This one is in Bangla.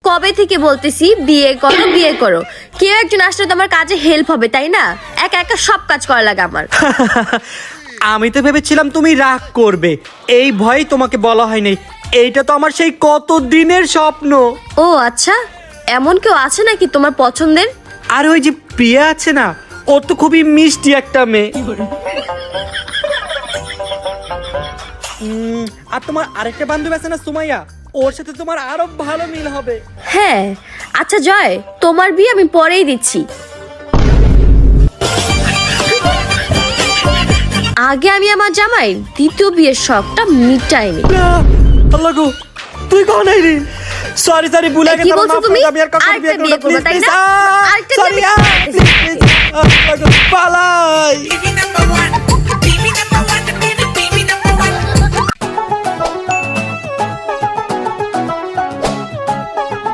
কবে থেকে বলতেছি বিয়ে করো বিয়ে করো, কেউ একজন আসলে তো আমার কাজে হেল্প হবে তাই না? একা একা সব কাজ করা লাগে আমার। আমি তো ভেবেছিলাম তুমি রাগ করবে, এই ভয় তোমাকে বলা হয়নি। এইটা তো আমার সেই কত দিনের স্বপ্ন। ও আচ্ছা, এমন কেউ আছে নাকি তোমার পছন্দের? আর ওই যে প্রিয়া আছে না, ও তো খুবই মিষ্টি একটা মেয়ে। আর তোমার আরেকটা বান্ধবী আছে না সুমাইয়া, ওর সাথে তোমার আরো ভালো মিল হবে। হ্যাঁ আচ্ছা জয়, তোমার বিয়ে আমি পরেই দিচ্ছি। আগে আমি আমার জামাই দ্বিতীয় বিয়ের শখটা মিটাইনি। আল্লাহ গো, তুই কোন আইলি? সরি সরি, ভুলে কি গেছি। বলছো তুমি? আরেকটা বিয়ে করবে তাই না? আরেকটা বিয়ে পালাই।